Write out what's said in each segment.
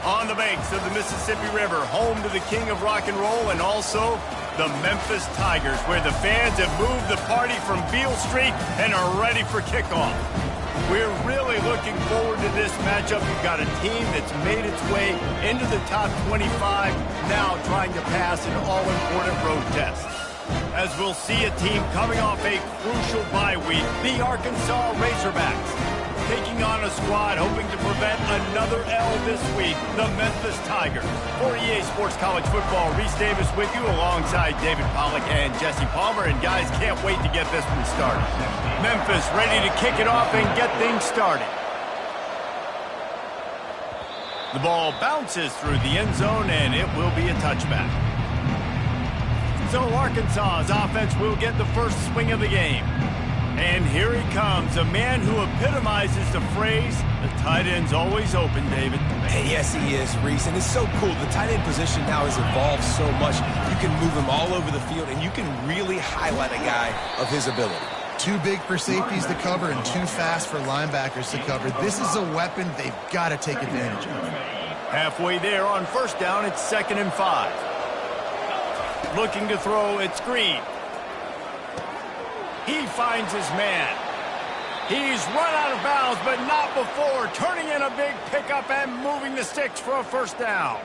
On the banks of the Mississippi River, home to the king of rock and roll and also the Memphis Tigers, where the fans have moved the party from Beale Street and are ready for kickoff. We're really looking forward to this matchup. You've got a team that's made its way into the top 25, now trying to pass an all-important road test. As we'll see a team coming off a crucial bye week, the Arkansas Razorbacks, taking on a squad hoping to prevent another L this week, the Memphis Tigers. For EA Sports College Football, Reese Davis with you alongside David Pollack and Jesse Palmer. And guys, can't wait to get this one started. Memphis ready to kick it off and get things started. The ball bounces through the end zone and it will be a touchback. So Arkansas's offense will get the first swing of the game. And here he comes, a man who epitomizes the phrase, the tight end's always open, David. Hey, yes, he is, Reese, and it's so cool. The tight end position now has evolved so much. You can move him all over the field, and you can really highlight a guy of his ability. Too big for safeties to cover and too fast for linebackers to cover. This is a weapon they've got to take advantage of. Halfway there on first down, it's 2nd and 5. Looking to throw, it's Green. He finds his man. He's run out of bounds, but not before turning in a big pickup and moving the sticks for a first down.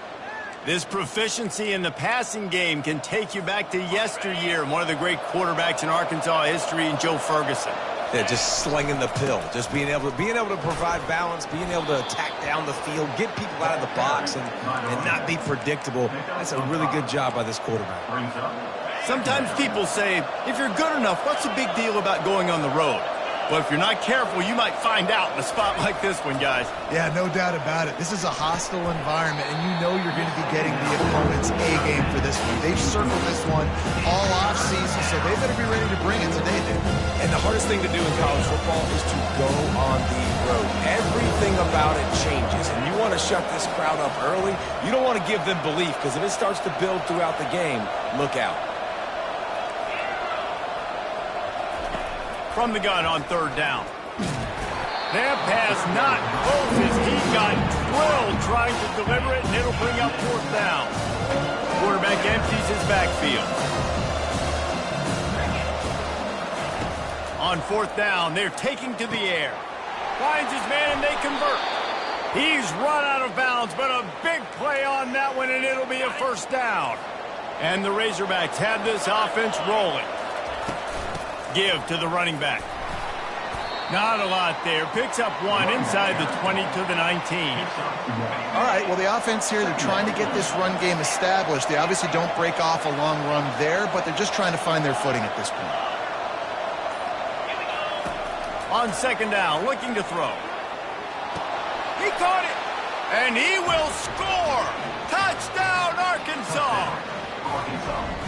This proficiency in the passing game can take you back to yesteryear, one of the great quarterbacks in Arkansas history, Joe Ferguson. Yeah, just slinging the pill, just being able to provide balance, being able to attack down the field, get people out of the box, and not be predictable. That's a really good job by this quarterback. Sometimes people say, if you're good enough, what's the big deal about going on the road? Well, if you're not careful, you might find out in a spot like this one, guys. Yeah, no doubt about it. This is a hostile environment, and you know you're going to be getting the opponent's A-game for this one. They've circled this one all off-season, so they better be ready to bring it today, dude. And the hardest thing to do in college football is to go on the road. Everything about it changes, and you want to shut this crowd up early. You don't want to give them belief, because if it starts to build throughout the game, look out. From the gun on 3rd down. That pass not close as he got drilled trying to deliver it, and it'll bring up 4th down. Quarterback empties his backfield. On 4th down, they're taking to the air. Finds his man, and they convert. He's run out of bounds, but a big play on that one, and it'll be a first down. And the Razorbacks have this offense rolling. Give to the running back. Not a lot there. Picks up one inside the 20 to the 19. All right, well, the offense here, they're trying to get this run game established. They obviously don't break off a long run there, but they're just trying to find their footing at this point. On 2nd down, looking to throw. He caught it, and he will score. Touchdown, Arkansas.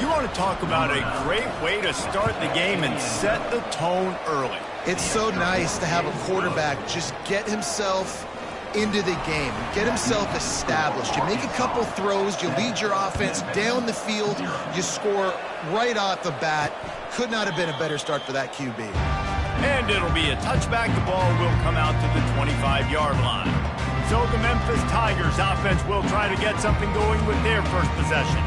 You want to talk about a great way to start the game and set the tone early. It's so nice to have a quarterback just get himself into the game, get himself established. You make a couple throws, you lead your offense down the field, you score right off the bat. Could not have been a better start for that QB. And it'll be a touchback. The ball will come out to the 25-yard line. So the Memphis Tigers offense will try to get something going with their first possession.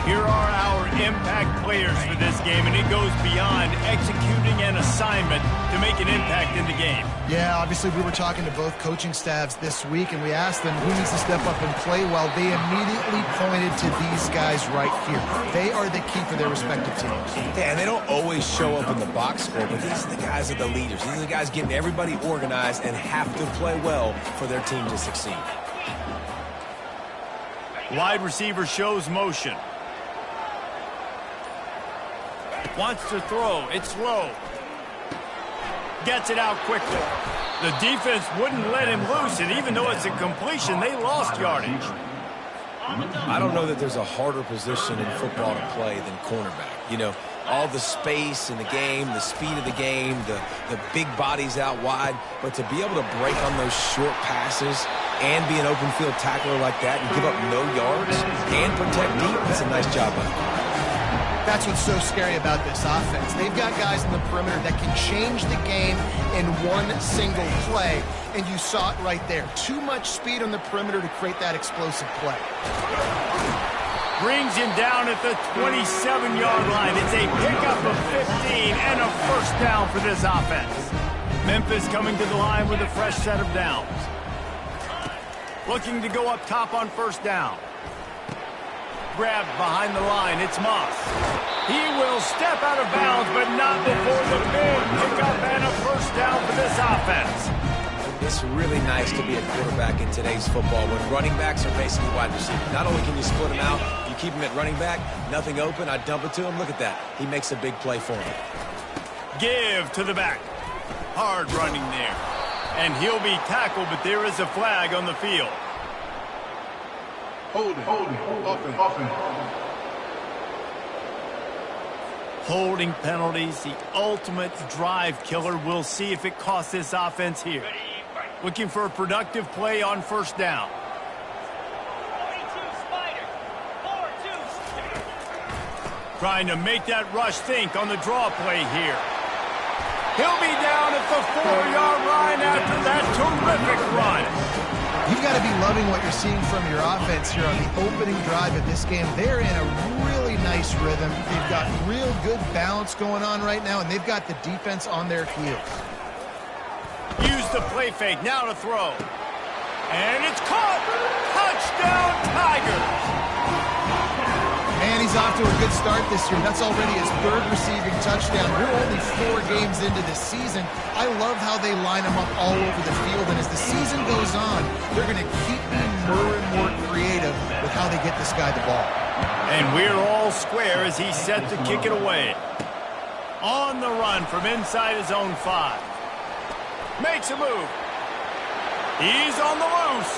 Here are our impact players for this game, and it goes beyond executing an assignment to make an impact in the game. Yeah, obviously we were talking to both coaching staffs this week, and we asked them who needs to step up and play well. They immediately pointed to these guys right here. They are the key for their respective teams. Yeah, and they don't always show up in the box score, but these are the guys that are the leaders. These are the guys getting everybody organized and have to play well for their team to succeed. Wide receiver shows motion. Wants to throw. It's low. Gets it out quickly. The defense wouldn't let him loose, and even though it's a completion, they lost yardage. I don't know that there's a harder position in football to play than cornerback. You know, all the space in the game, the speed of the game, the big bodies out wide. But to be able to break on those short passes and be an open field tackler like that and give up no yards and protect deep, that's a nice job by him. That's what's so scary about this offense. They've got guys in the perimeter that can change the game in one single play, and you saw it right there. Too much speed on the perimeter to create that explosive play. Brings him down at the 27-yard line. It's a pickup of 15 and a first down for this offense. Memphis coming to the line with a fresh set of downs. Looking to go up top on first down. Grabbed behind the line, it's Moss. He will step out of bounds, but not before the big pickup and a first down for this offense. It's really nice to be a quarterback in today's football when running backs are basically wide receivers. Not only can you split them out, you keep them at running back, nothing open, I dump it to him. Look at that. He makes a big play for him. Give to the back. Hard running there. And he'll be tackled, but there is a flag on the field. Holding penalties, the ultimate drive killer. We'll see if it costs this offense here. Looking for a productive play on first down. Trying to make that rush think on the draw play here. He'll be down at the 4-yard line after that terrific run. You've got to be loving what you're seeing from your offense here on the opening drive of this game. They're in a really nice rhythm. They've got real good balance going on right now, and they've got the defense on their heels. Use the play fake, now to throw. And it's caught! Touchdown, Tigers! And he's off to a good start this year. That's already his third receiving touchdown. We're only 4 games into the season. I love how they line him up all over the field. And as the season goes on, they're going to keep being more and more creative with how they get this guy the ball. And we're all square as he's set to kick it away. On the run from inside his own 5. Makes a move. He's on the loose.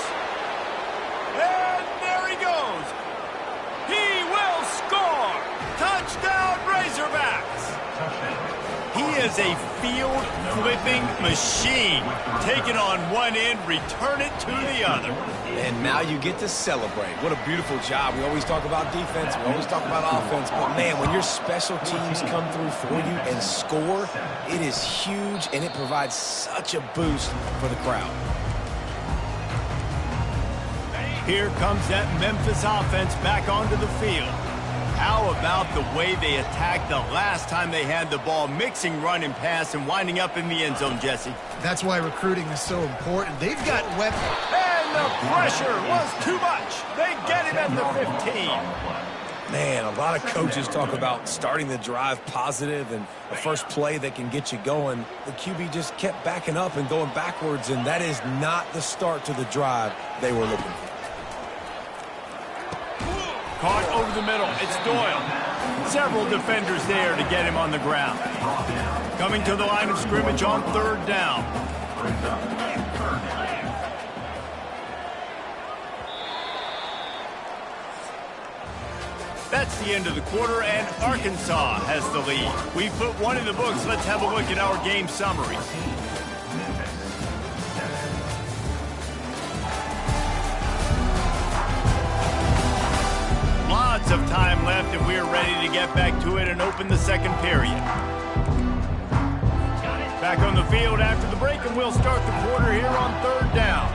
And there he goes. He will score! Touchdown, Razorbacks! He is a field-flipping machine. Taking on one end, return it to the other. And now you get to celebrate. What a beautiful job. We always talk about defense. We always talk about offense. But, man, when your special teams come through for you and score, it is huge, and it provides such a boost for the crowd. Here comes that Memphis offense back onto the field. How about the way they attacked the last time they had the ball, mixing run and pass and winding up in the end zone, Jesse? That's why recruiting is so important. They've got weapons. And the pressure was too much. They get him at the 15. Man, a lot of coaches talk about starting the drive positive and a first play that can get you going. The QB just kept backing up and going backwards, and that is not the start to the drive they were looking for. Caught over the middle. It's Doyle. Several defenders there to get him on the ground. Coming to the line of scrimmage on third down. That's the end of the quarter, and Arkansas has the lead. We put one in the books. Let's have a look at our game summary. Lots of time left, and we're ready to get back to it and open the second period. Back on the field after the break, and we'll start the quarter here on third down.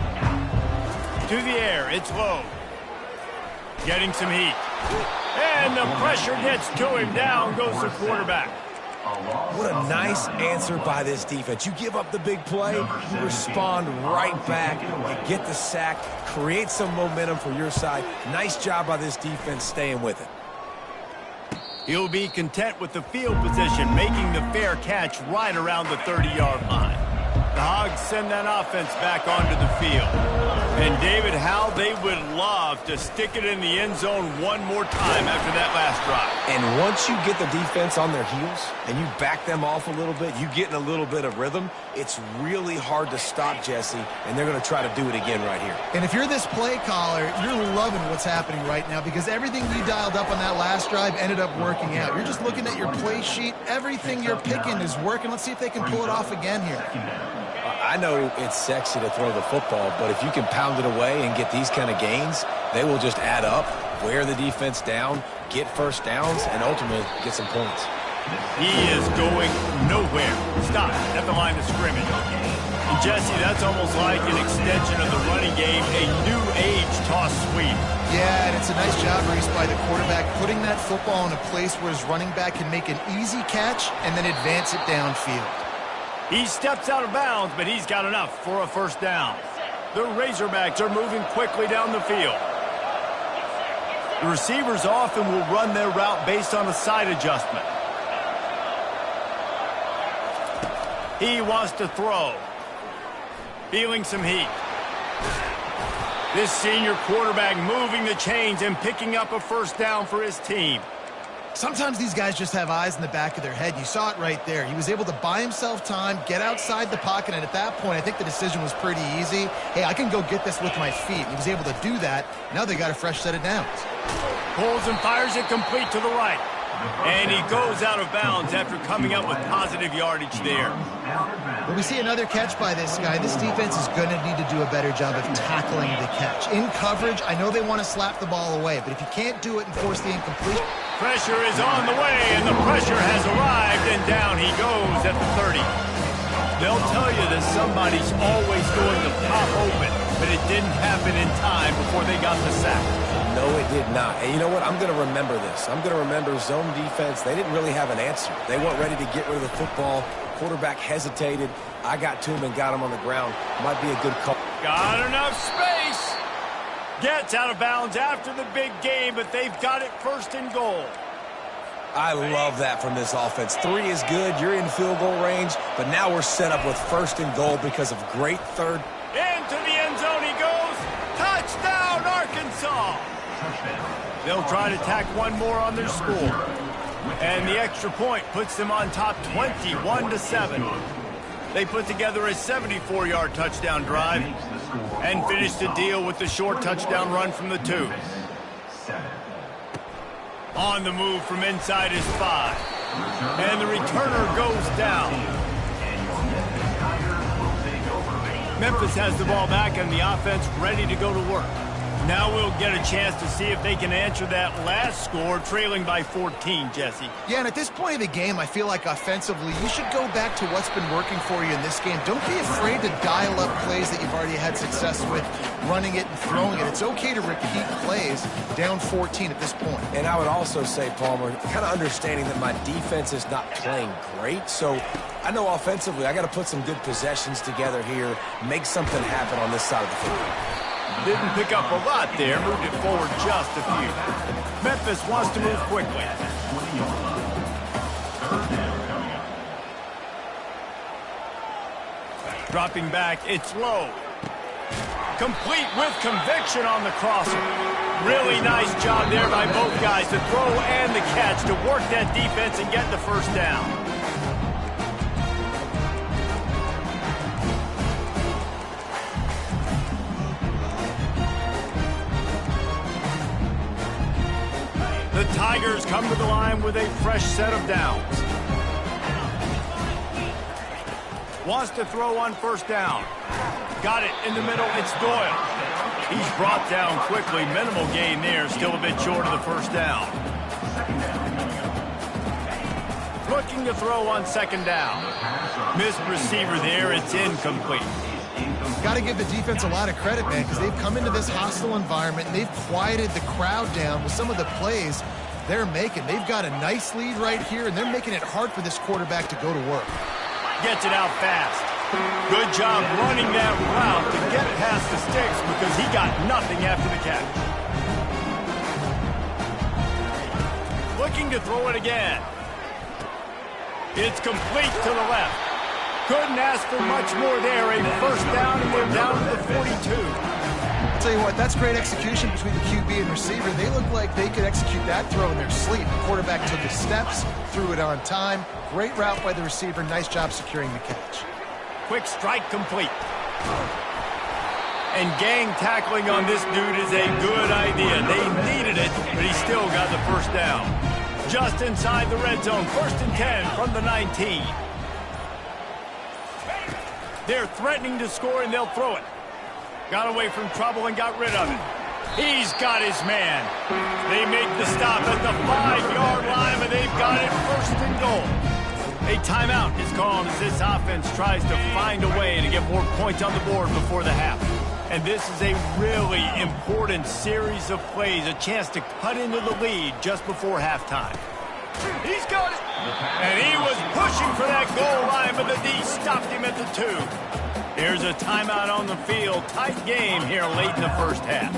To the air, it's low. Getting some heat. And the pressure gets to him. Down goes the quarterback. What a nice answer by this defense. You give up the big play, you respond right back, you get the sack, create some momentum for your side. Nice job by this defense staying with it. He'll be content with the field position, making the fair catch right around the 30-yard line. The Hogs send that offense back onto the field. And, David, how they would love to stick it in the end zone one more time after that last drive. And once you get the defense on their heels and you back them off a little bit, you get in a little bit of rhythm, it's really hard to stop, Jesse, and they're going to try to do it again right here. And if you're this play caller, you're loving what's happening right now because everything you dialed up on that last drive ended up working out. You're just looking at your play sheet. Everything you're picking is working. Let's see if they can pull it off again here. I know it's sexy to throw the football, but if you can pound it away and get these kind of gains, they will just add up wear the defense down, get first downs, and ultimately get some points. He is going nowhere. Stop at the line of scrimmage. And Jesse, that's almost like an extension of the running game, a new age toss sweep. Yeah, and it's a nice job, Reese, by the quarterback, putting that football in a place where his running back can make an easy catch and then advance it downfield. He steps out of bounds, but he's got enough for a first down. The Razorbacks are moving quickly down the field. The receivers often will run their route based on a side adjustment. He wants to throw. Feeling some heat. This senior quarterback moving the chains and picking up a first down for his team. Sometimes these guys just have eyes in the back of their head. You saw it right there. He was able to buy himself time, get outside the pocket, and at that point, I think the decision was pretty easy. Hey, I can go get this with my feet. He was able to do that. Now they got a fresh set of downs. Pulls and fires it complete to the right. And he goes out of bounds after coming up with positive yardage there. When we see another catch by this guy, this defense is going to need to do a better job of tackling the catch. In coverage, I know they want to slap the ball away, but if you can't do it and force the incompletion... Pressure is on the way, and the pressure has arrived, and down he goes at the 30. They'll tell you that somebody's always going to pop open, but it didn't happen in time before they got the sack. No, it did not. And you know what? I'm going to remember this. I'm going to remember zone defense. They didn't really have an answer. They weren't ready to get rid of the football. Quarterback hesitated. I got to him and got him on the ground. Might be a good call. Got enough space. Gets out of bounds after the big game, but they've got it first and goal. I love that from this offense. 3 is good. You're in field goal range, but now we're set up with first and goal because of great third. Into the end zone he goes. Touchdown, Arkansas. They'll try to tack one more on their score. And the extra point puts them on top 21-7. They put together a 74-yard touchdown drive and finished the deal with the short touchdown run from the 2. On the move from inside his 5. And the returner goes down. Memphis has the ball back and the offense ready to go to work. Now we'll get a chance to see if they can answer that last score, trailing by 14, Jesse. Yeah, and at this point of the game, I feel like offensively, you should go back to what's been working for you in this game. Don't be afraid to dial up plays that you've already had success with, running it and throwing it. It's okay to repeat plays down 14 at this point. And I would also say, Palmer, kind of understanding that my defense is not playing great, so I know offensively I got to put some good possessions together here, make something happen on this side of the football. Didn't pick up a lot there, moved it forward just a few. Memphis wants to move quickly. Dropping back, it's low. Complete with conviction on the crosser. Really nice job there by both guys to throw and the catch to work that defense and get the first down. The Tigers come to the line with a fresh set of downs. Wants to throw on first down. Got it in the middle, it's Doyle. He's brought down quickly, minimal gain there, still a bit short of the first down. Looking to throw on second down. Missed receiver there, it's incomplete. Got to give the defense a lot of credit, man, because they've come into this hostile environment and they've quieted the crowd down with some of the plays they're making. They've got a nice lead right here, and they're making it hard for this quarterback to go to work. Gets it out fast. Good job running that route to get past the sticks because he got nothing after the catch. Looking to throw it again. It's complete to the left. Couldn't ask for much more there. A first down, and they're down to the 42. I'll tell you what, that's great execution between the QB and receiver. They look like they could execute that throw in their sleep. The quarterback took his steps, threw it on time. Great route by the receiver. Nice job securing the catch. Quick strike complete. And gang tackling on this dude is a good idea. They needed it, but he still got the first down. Just inside the red zone, 1st and 10 from the 19. They're threatening to score, and they'll throw it. Got away from trouble and got rid of it. He's got his man. They make the stop at the 5-yard line, but they've got it 1st and goal. A timeout is called as this offense tries to find a way to get more points on the board before the half. And this is a really important series of plays, a chance to cut into the lead just before halftime. He's got it. And he was pushing for that goal line, but the D stopped him at the 2. Here's a timeout on the field. Tight game here late in the first half.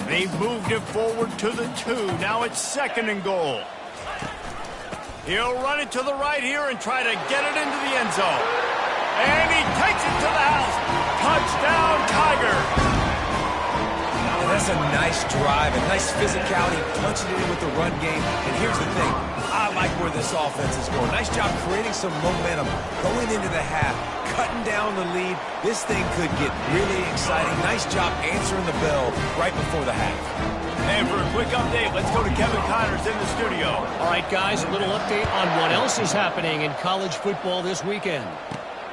They've moved it forward to the 2. Now it's 2nd and goal. He'll run it to the right here and try to get it into the end zone. And he takes it to the house. Touchdown, Tiger. And that's a nice drive, a nice physicality, punching it in with the run game. And here's the thing. I like where this offense is going. Nice job creating some momentum going into the half, cutting down the lead. This thing could get really exciting. Nice job answering the bell right before the half. And for a quick update, let's go to Kevin Connors in the studio. All right, guys, a little update on what else is happening in college football this weekend.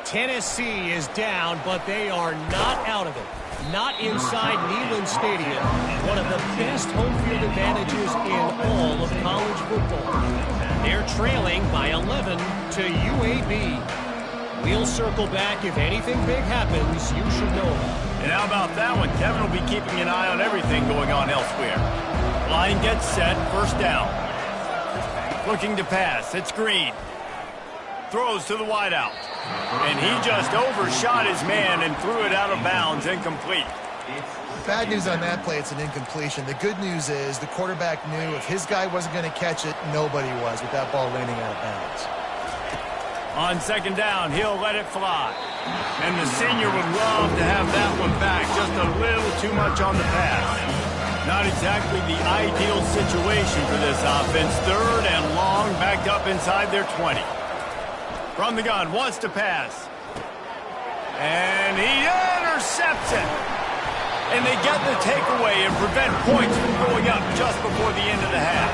Tennessee is down, but they are not out of it. Not inside Neyland Stadium, one of the best home field advantages in all of college football. They're trailing by 11 to UAB. We'll circle back if anything big happens you should know about. And how about that one? Kevin will be keeping an eye on everything going on elsewhere. Line gets set, 1st down. Looking to pass, it's Green. Throws to the wideout. And he just overshot his man and threw it out of bounds, incomplete. Bad news on that play, it's an incompletion. The good news is the quarterback knew if his guy wasn't going to catch it, nobody was with that ball landing out of bounds. On 2nd down, he'll let it fly. And the senior would love to have that one back, just a little too much on the pass. Not exactly the ideal situation for this offense. 3rd and long, backed up inside their 20. From the gun, wants to pass. And he intercepts it. And they get the takeaway and prevent points from going up just before the end of the half.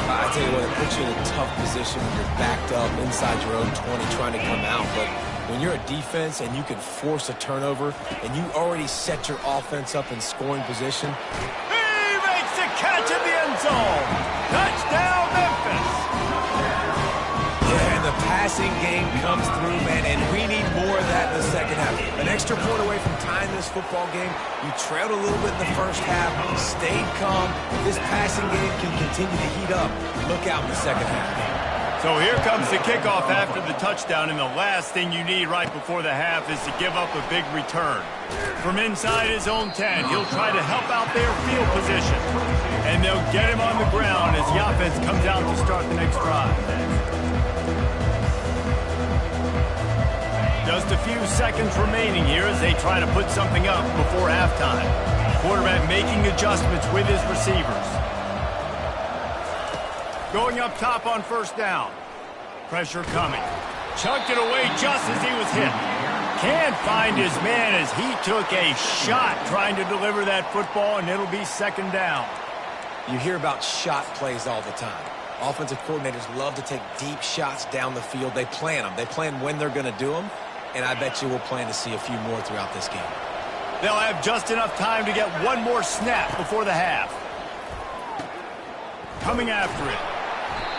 I tell you what, it puts you in a tough position when you're backed up inside your own 20 trying to come out. But when you're a defense and you can force a turnover and you already set your offense up in scoring position. He makes the catch in the end zone. Touchdown, Memphis. Yeah, and the passing game comes through, man, and we need more of that in the second half. An extra point away from tying this football game. You trailed a little bit in the first half, stayed calm. If this passing game can continue to heat up, look out in the second half. So here comes the kickoff after the touchdown, and the last thing you need right before the half is to give up a big return. From inside his own 10, he'll try to help out their field position. And they'll get him on the ground as the offense comes out to start the next drive. Just a few seconds remaining here as they try to put something up before halftime. Quarterback making adjustments with his receivers. Going up top on 1st down. Pressure coming. Chucked it away just as he was hit. Can't find his man as he took a shot trying to deliver that football, and it'll be 2nd down. You hear about shot plays all the time. Offensive coordinators love to take deep shots down the field. They plan them. They plan when they're going to do them. And I bet you we'll plan to see a few more throughout this game. They'll have just enough time to get one more snap before the half. Coming after it.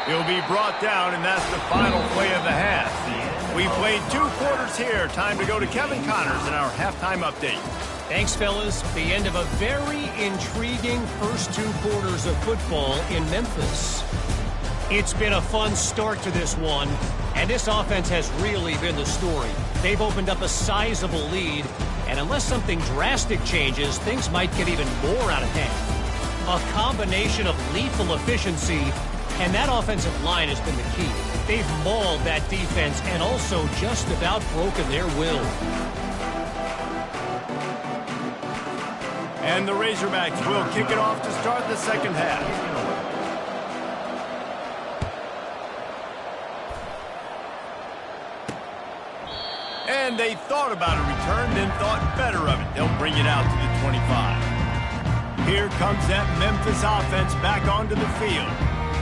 He'll be brought down, and that's the final play of the half. We played 2 quarters here. Time to go to Kevin Connors in our halftime update. Thanks, fellas. The end of a very intriguing first 2 quarters of football in Memphis. It's been a fun start to this one, and this offense has really been the story. They've opened up a sizable lead, and unless something drastic changes, things might get even more out of hand. A combination of lethal efficiency, and that offensive line has been the key. They've mauled that defense and also just about broken their will. And the Razorbacks will kick it off to start the second half. And they thought about a return, then thought better of it. They'll bring it out to the 25. Here comes that Memphis offense back onto the field.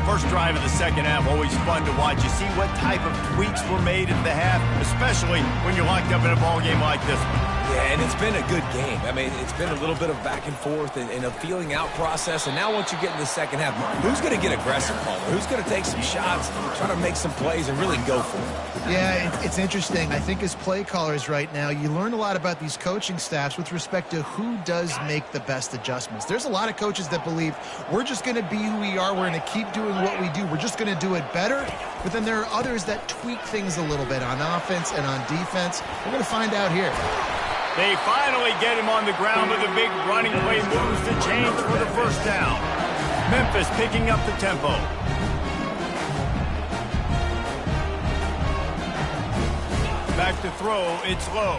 First drive of the second half, always fun to watch. You see what type of tweaks were made at the half, especially when you're locked up in a ball game like this one. Yeah, and it's been a good game. I mean, it's been a little bit of back and forth and a feeling out process. And now once you get in the second half, who's going to get aggressive, Palmer? Who's going to take some shots, try to make some plays, and really go for it? Yeah, it's interesting. I think as play callers right now, you learn a lot about these coaching staffs with respect to who does make the best adjustments. There's a lot of coaches that believe we're just going to be who we are. We're going to keep doing what we do. We're just going to do it better. But then there are others that tweak things a little bit on offense and on defense. We're going to find out here. They finally get him on the ground with a big running play moves to change for the first down. Memphis picking up the tempo. Back to throw, it's Lowe.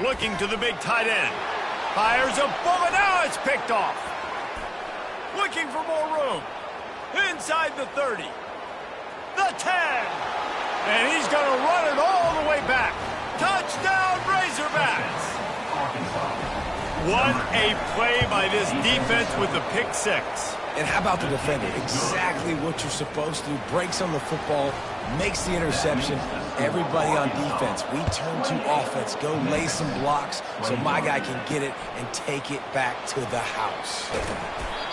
Looking to the big tight end. Fires a bullet, now it's picked off. Looking for more room. Inside the 30. The 10. And he's going to run it all the way back. Touchdown, Razorbacks! What a play by this defense with the pick six. And how about the defender? Exactly what you're supposed to do. Breaks on the football, makes the interception. Everybody on defense, we turn to offense. Go lay some blocks so my guy can get it and take it back to the house.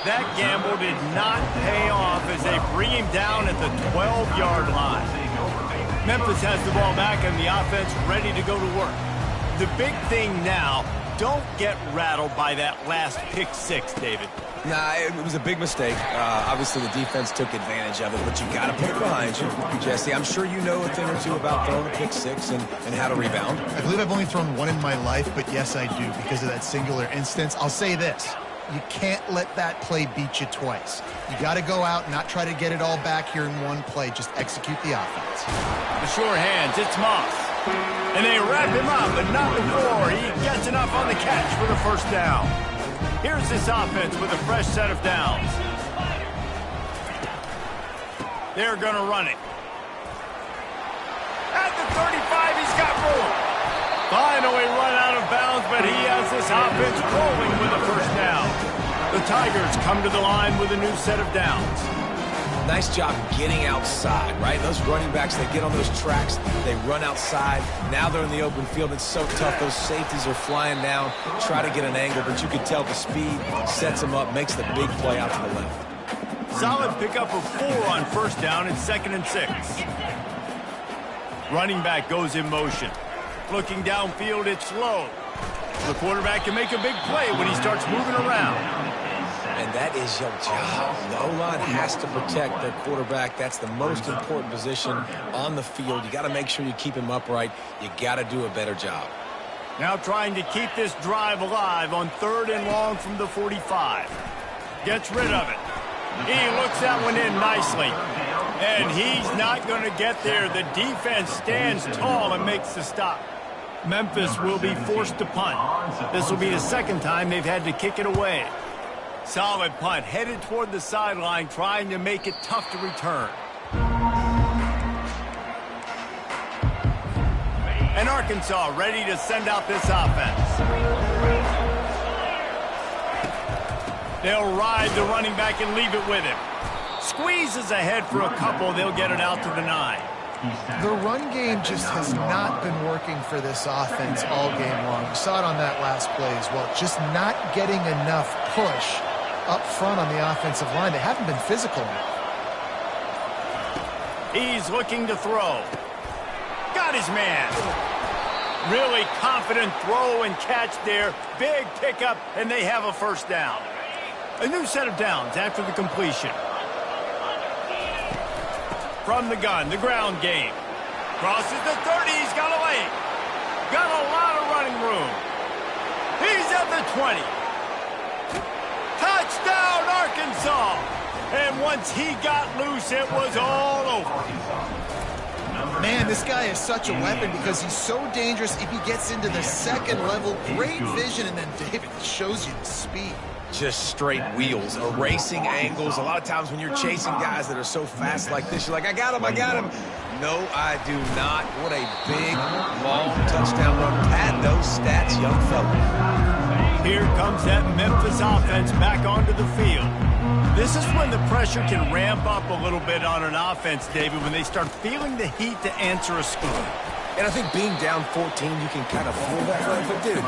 That gamble did not pay off as they bring him down at the 12-yard line. Memphis has the ball back and the offense ready to go to work. The big thing now, don't get rattled by that last pick six, David. Nah, it was a big mistake. Obviously, the defense took advantage of it, but you got to put it behind you. Jesse, I'm sure you know a thing or two about throwing a pick six and how to rebound. I believe I've only thrown one in my life, but yes, I do because of that singular instance. I'll say this. You can't let that play beat you twice. You got to go out and not try to get it all back here in one play. Just execute the offense. The sure hands, it's Moss. And they wrap him up, but not before he gets enough on the catch for the first down. Here's this offense with a fresh set of downs. They're going to run it. At the 35, he's got room. Finally run out of bounds, but he has this offense rolling with a first down. The Tigers come to the line with a new set of downs. Nice job getting outside, right? Those running backs, they get on those tracks, they run outside. Now they're in the open field. It's so tough. Those safeties are flying down, try to get an angle, but you can tell the speed sets them up, makes the big play out to the left. Solid pickup of 4 on first down and 2nd and 6. Running back goes in motion. Looking downfield, it's Lowe. The quarterback can make a big play when he starts moving around. And that is your job. The O-line has to protect their quarterback. That's the most important position on the field. You got to make sure you keep him upright. You got to do a better job. Now trying to keep this drive alive on 3rd and long from the 45. Gets rid of it. He looks that one in nicely. And he's not going to get there. The defense stands tall and makes the stop. Memphis will be forced to punt. This will be the second time they've had to kick it away. Solid punt, headed toward the sideline, trying to make it tough to return. And Arkansas ready to send out this offense. They'll ride the running back and leave it with him. Squeezes ahead for a couple, they'll get it out to the 9. The run game just has not been working for this offense all game long. We saw it on that last play as well. Just not getting enough push up front on the offensive line. They haven't been physical enough. He's looking to throw. Got his man. Really confident throw and catch there. Big pickup, and they have a first down. A new set of downs after the completion. From the gun, the ground game. Crosses the 30, he's got a lane. Got a lot of running room. He's at the 20. Touchdown, Arkansas! And once he got loose, it was all over. Man, this guy is such a weapon because he's so dangerous if he gets into the second level. Great vision, and then David shows you the speed. Just straight wheels, erasing angles. A lot of times when you're chasing guys that are so fast like this, you're like, I got him, I got him. No, I do not. What a big, long touchdown run. Pad those stats, young fella. Here comes that Memphis offense back onto the field. This is when the pressure can ramp up a little bit on an offense, David, when they start feeling the heat to answer a score. And I think being down 14, you can kind of fool that way. But, dude,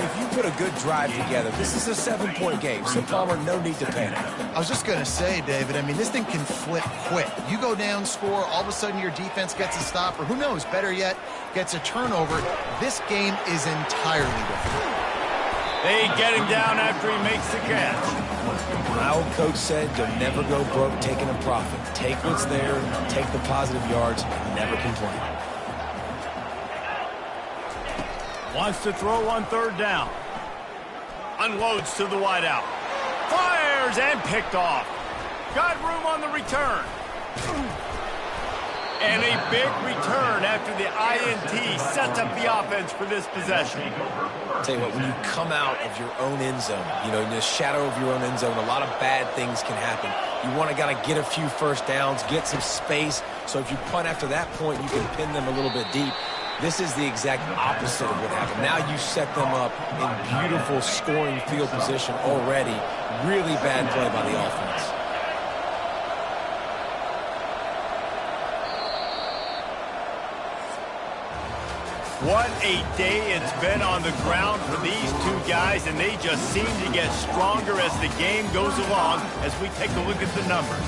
if you put a good drive together, this is a 7-point game. So, Palmer, no need to panic. I was just going to say, David, I mean, this thing can flip quick. You go down, score, all of a sudden your defense gets a stop, or who knows, better yet, gets a turnover. This game is entirely different. They get him down after he makes the catch. My old coach said, you'll never go broke taking a profit. Take what's there, take the positive yards, and never complain. Wants to throw on 3rd down. Unloads to the wideout. Fires and picked off. Got room on the return. And a big return after the INT sets up the offense for this possession. I'll tell you what, when you come out of your own end zone, you know, in the shadow of your own end zone, a lot of bad things can happen. You want to get a few first downs, get some space. So if you punt after that point, you can pin them a little bit deep. This is the exact opposite of what happened. Now you set them up in beautiful scoring field position already. Really bad play by the offense. What a day it's been on the ground for these two guys, and they just seem to get stronger as the game goes along as we take a look at the numbers.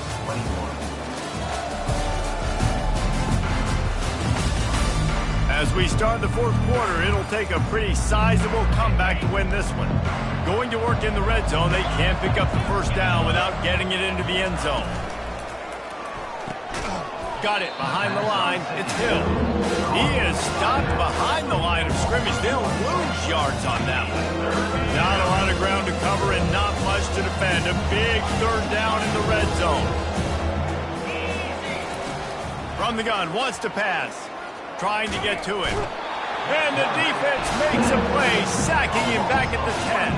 As we start the 4th quarter, it'll take a pretty sizable comeback to win this one. Going to work in the red zone, they can't pick up the first down without getting it into the end zone. Got it behind the line. It's Hill. He is stopped behind the line of scrimmage. They'll lose yards on that one. Not a lot of ground to cover and not much to defend. A big 3rd down in the red zone. From the gun, wants to pass. Trying to get to it. And the defense makes a play, sacking him back at the 10.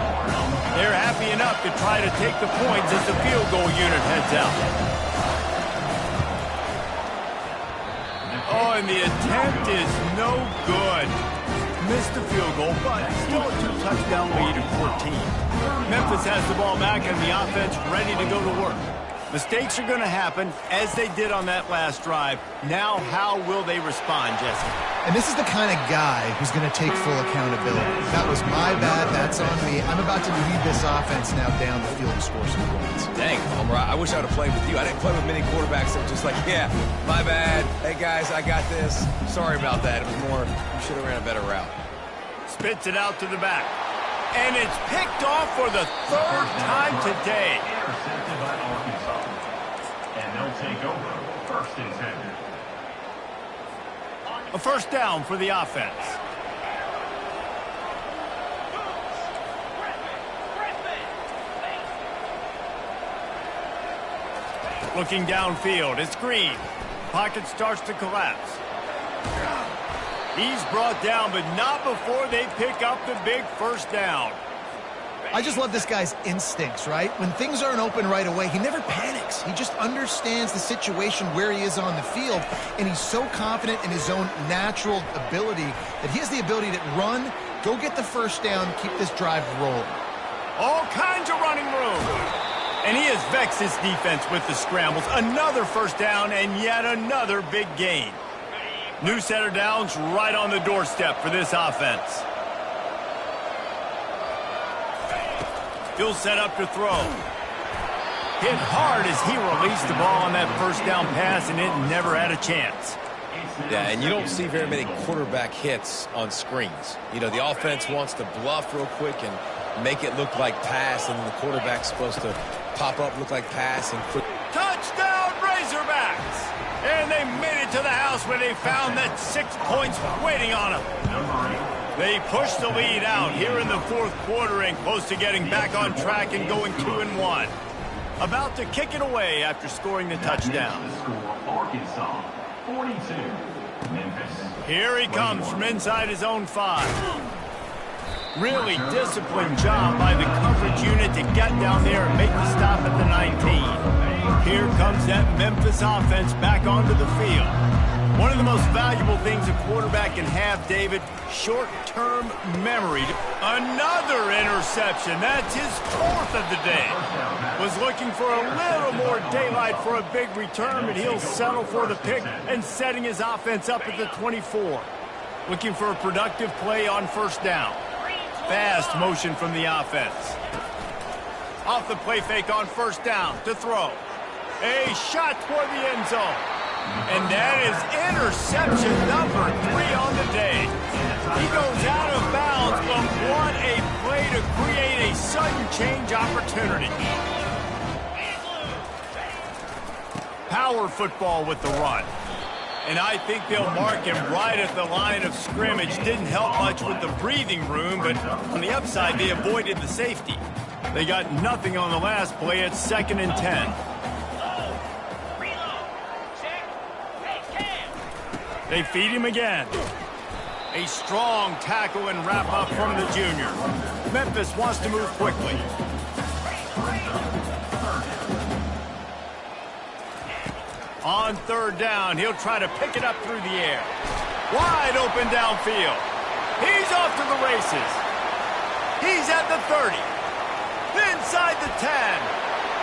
They're happy enough to try to take the points as the field goal unit heads out. Oh, and the attempt is no good. Missed the field goal, but still a 2-touchdown lead at 14. Memphis has the ball back and the offense ready to go to work. Mistakes are going to happen, as they did on that last drive. Now, how will they respond, Jesse? And this is the kind of guy who's going to take full accountability. That was my bad. That's on me. I'm about to lead this offense now down the field and score some points. Dang, Palmer, I wish I would have played with you. I didn't play with many quarterbacks that were just like, yeah, my bad. Hey, guys, I got this. Sorry about that. It was more, you should have ran a better route. Spits it out to the back. And it's picked off for the 3rd time today. Intercepted by Arkansas. And they'll take over 1st and 10. A first down for the offense. Looking downfield, it's Green. Pocket starts to collapse. He's brought down, but not before they pick up the big first down. I just love this guy's instincts, right? When things aren't open right away, he never panics. He just understands the situation where he is on the field, and he's so confident in his own natural ability that he has the ability to run, go get the first down, keep this drive rolling. All kinds of running room. And he has vexed his defense with the scrambles. Another first down and yet another big gain. New set of downs right on the doorstep for this offense. He'll set up to throw. Hit hard as he released the ball on that first down pass, and it never had a chance. Yeah, and you don't see very many quarterback hits on screens. You know, the offense wants to bluff real quick and make it look like pass, and then the quarterback's supposed to pop up, look like pass, and quick. Touchdown, Razorbacks! And they made it to the house where they found that 6 points waiting on them. They pushed the lead out here in the 4th quarter and close to getting back on track and going 2-1. About to kick it away after scoring the touchdown. Arkansas, 42. Memphis. Here he comes from inside his own 5. Really disciplined job by the coverage unit to get down there and make the stop at the 19. Here comes that Memphis offense back onto the field. One of the most valuable things a quarterback can have, David, short-term memory. Another interception. That's his 4th of the day. Was looking for a little more daylight for a big return, but he'll settle for the pick and setting his offense up at the 24. Looking for a productive play on first down. Fast motion from the offense. Off the play fake on first down to throw. A shot toward the end zone. And that is interception number 3 on the day. He goes out of bounds, but what a play to create a sudden change opportunity. Power football with the run. And I think they'll mark him right at the line of scrimmage. Didn't help much with the breathing room, but on the upside, they avoided the safety. They got nothing on the last play. It's 2nd and 10. They feed him again. A strong tackle and wrap up from the junior. Memphis wants to move quickly. On third down, he'll try to pick it up through the air. Wide open downfield. He's off to the races. He's at the 30. Inside the 10.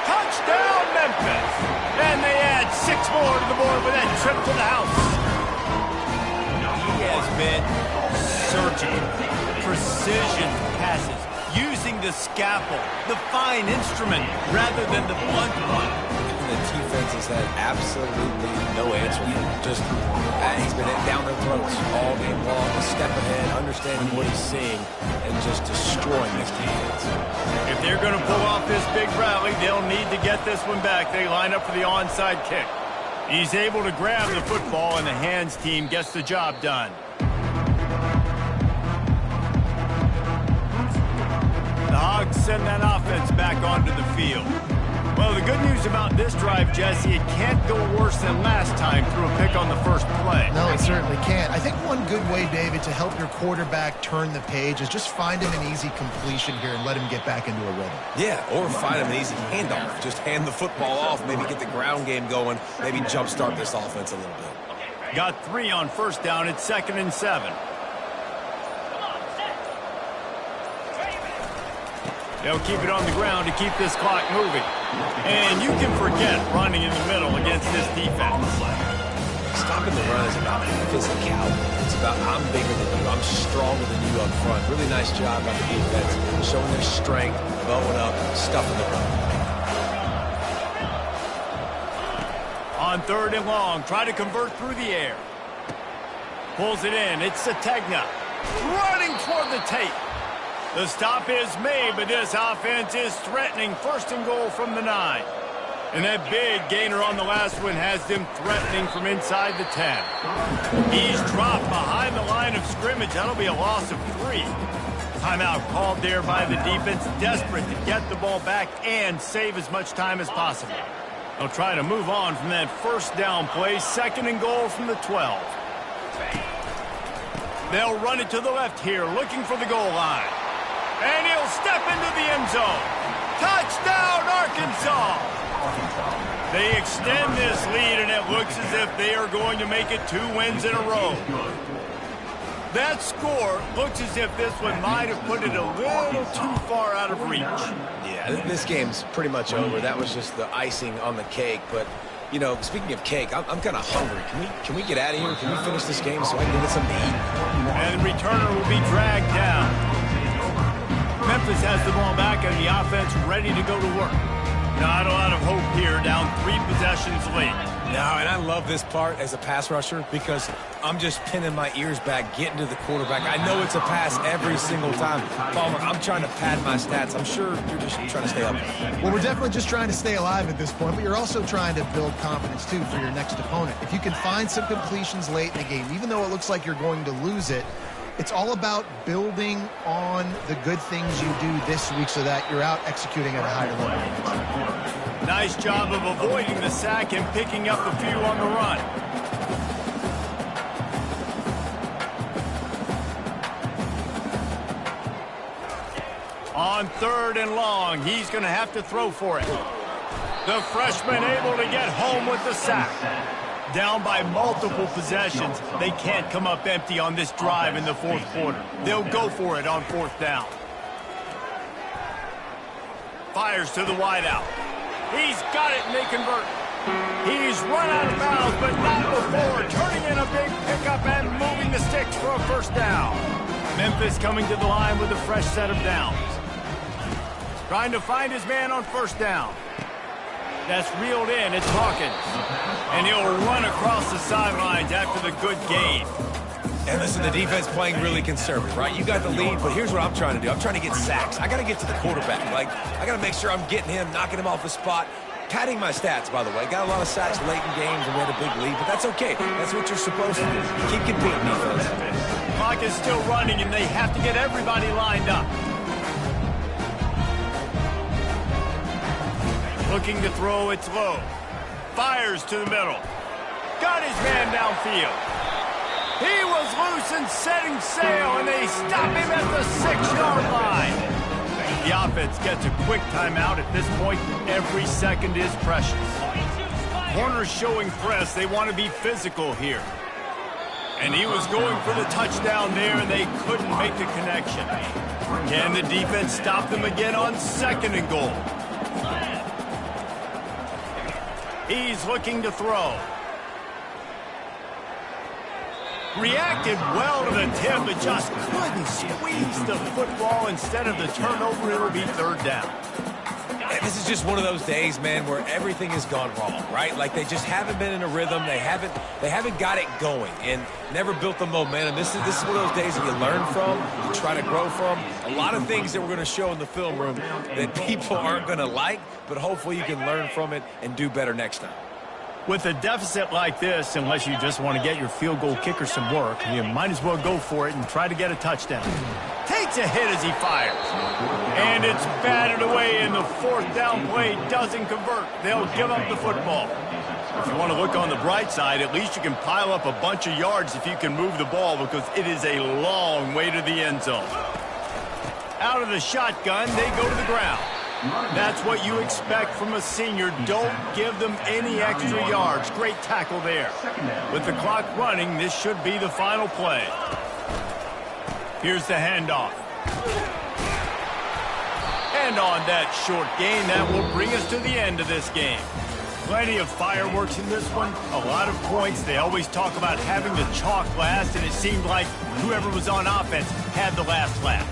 Touchdown, Memphis. And they add 6 more to the board with that trip to the house. He has been surgical, precision passes, using the scalpel, the fine instrument, rather than the blunt one. The defense has had absolutely no answer. Just he's been down their throats all game long, a step ahead, understanding what he's seeing, and just destroying this defense. If they're going to pull off this big rally, they'll need to get this one back. They line up for the onside kick. He's able to grab the football, and the hands team gets the job done. The Hogs send that offense back onto the field. Well, the good news about this drive, Jesse, it can't go worse than last time through a pick on the first play. No, it certainly can't. I think one good way, David, to help your quarterback turn the page is just find him an easy completion here and let him get back into a rhythm. Yeah, or find him an easy handoff. Just hand the football off, maybe get the ground game going, maybe jumpstart this offense a little bit. Got 3 on first down. It's 2nd and 7. They'll keep it on the ground to keep this clock moving. And you can forget running in the middle against this defense. Stopping the run is about physicality. It's about I'm bigger than you, I'm stronger than you up front. Really nice job by the defense, showing their strength, bowing up, stuffing the run. On 3rd and long, try to convert through the air. Pulls it in. It's Sategna running toward the tape. The stop is made, but this offense is threatening. 1st and goal from the 9. And that big gainer on the last one has them threatening from inside the 10. He's dropped behind the line of scrimmage. That'll be a loss of 3. Timeout called there by the defense, desperate to get the ball back and save as much time as possible. They'll try to move on from that first down play. 2nd and goal from the 12. They'll run it to the left here, looking for the goal line. And he'll step into the end zone. Touchdown, Arkansas! They extend this lead, and it looks as if they are going to make it 2 wins in a row. That score looks as if this one might have put it a little too far out of reach. Yeah, this game's pretty much over. That was just the icing on the cake. But, you know, speaking of cake, I'm kind of hungry. Can we get out of here? Can we finish this game so I can get something to eat? And returner will be dragged down. Memphis has the ball back and the offense ready to go to work. Not a lot of hope here, down 3 possessions late. No, and I love this part as a pass rusher because I'm just pinning my ears back, getting to the quarterback. I know it's a pass every single time. Palmer, I'm trying to pad my stats. I'm sure you're just trying to stay up. Well, we're definitely just trying to stay alive at this point, but you're also trying to build confidence, too, for your next opponent. If you can find some completions late in the game, even though it looks like you're going to lose it, it's all about building on the good things you do this week so that you're out executing at a higher level. Nice job of avoiding the sack and picking up a few on the run. On 3rd and long, he's going to have to throw for it. The freshman able to get home with the sack. Down by multiple possessions, they can't come up empty on this drive in the 4th quarter. They'll go for it on 4th down. Fires to the wideout. He's got it, and they convert. He's run out of bounds, but not before turning in a big pickup and moving the sticks for for a first down. Memphis coming to the line with a fresh set of downs. Trying to find his man on first down. That's reeled in. It's Hawkins. And he'll run across the sidelines after the good gain. And listen, the defense playing really conservative, right? You got the lead, but here's what I'm trying to do. I'm trying to get sacks. I got to get to the quarterback. Like, I got to make sure I'm getting him, knocking him off the spot. Padding my stats, by the way. Got a lot of sacks late in games, and we had a big lead, but that's okay. That's what you're supposed to do. Keep competing, defense. Clock is still running, and they have to get everybody lined up. Looking to throw, it's low. Fires to the middle. Got his man downfield. He was loose and setting sail, and they stop him at the 6-yard line. The offense gets a quick timeout. At this point, every second is precious. Corners showing press. They want to be physical here. And he was going for the touchdown there, and they couldn't make the connection. Can the defense stop them again on 2nd and goal? He's looking to throw. Reacted well to the tip, but just couldn't squeeze the football. Instead of the turnover, it'll be 3rd down. And this is just one of those days, man, where everything has gone wrong, right? Like they just haven't been in a rhythm. They haven't got it going and never built the momentum. This is one of those days that you learn from, you try to grow from. A lot of things that we're going to show in the film room that people aren't going to like, but hopefully you can learn from it and do better next time. With a deficit like this, unless you just want to get your field goal kicker some work, you might as well go for it and try to get a touchdown. Takes a hit as he fires. And it's batted away, and the 4th down play doesn't convert. They'll give up the football. If you want to look on the bright side, at least you can pile up a bunch of yards if you can move the ball, because it is a long way to the end zone. Out of the shotgun, they go to the ground. That's what you expect from a senior. Don't give them any extra yards. Great tackle there. With the clock running, this should be the final play. Here's the handoff. And on that short gain, that will bring us to the end of this game. Plenty of fireworks in this one. A lot of points. They always talk about having the chalk last, and it seemed like whoever was on offense had the last laugh.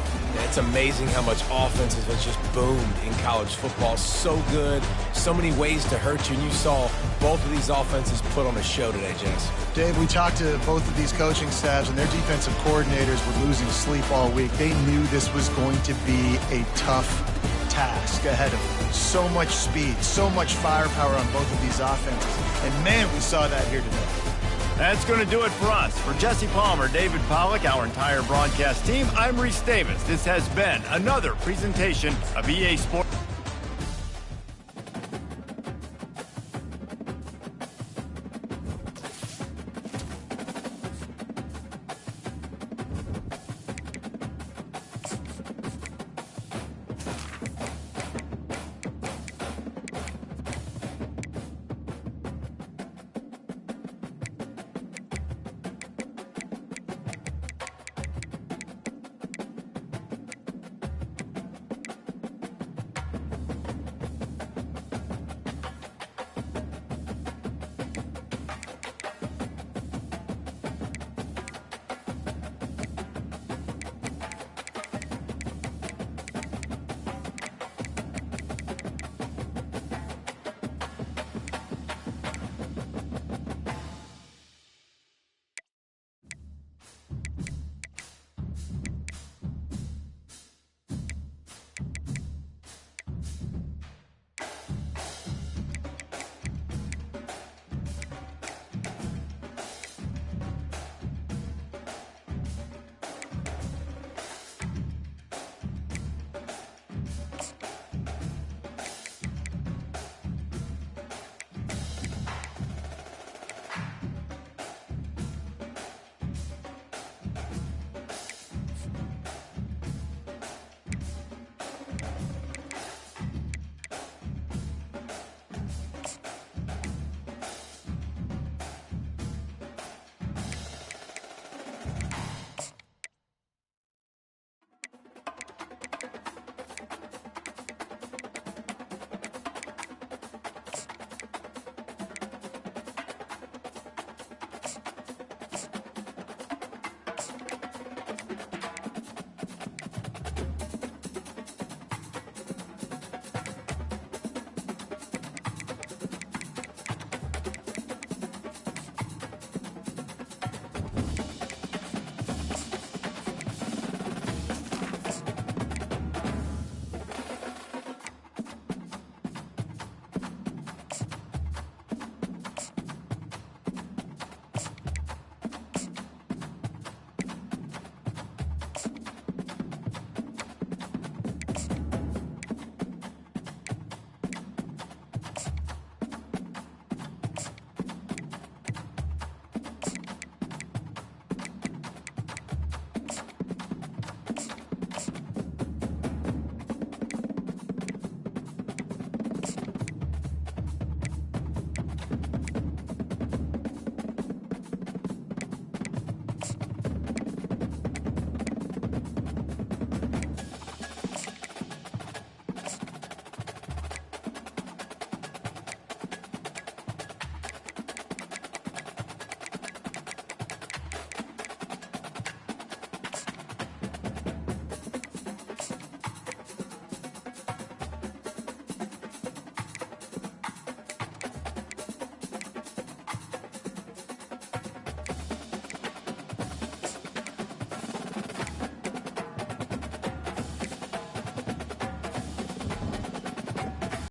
It's amazing how much offense has just boomed in college football. So good, so many ways to hurt you, and you saw both of these offenses put on a show today, Jess. Dave, we talked to both of these coaching staffs, and their defensive coordinators were losing sleep all week. They knew this was going to be a tough task ahead of them. So much speed, so much firepower on both of these offenses, and man, we saw that here today. That's going to do it for us. For Jesse Palmer, David Pollack, our entire broadcast team, I'm Reese Davis. This has been another presentation of EA Sports.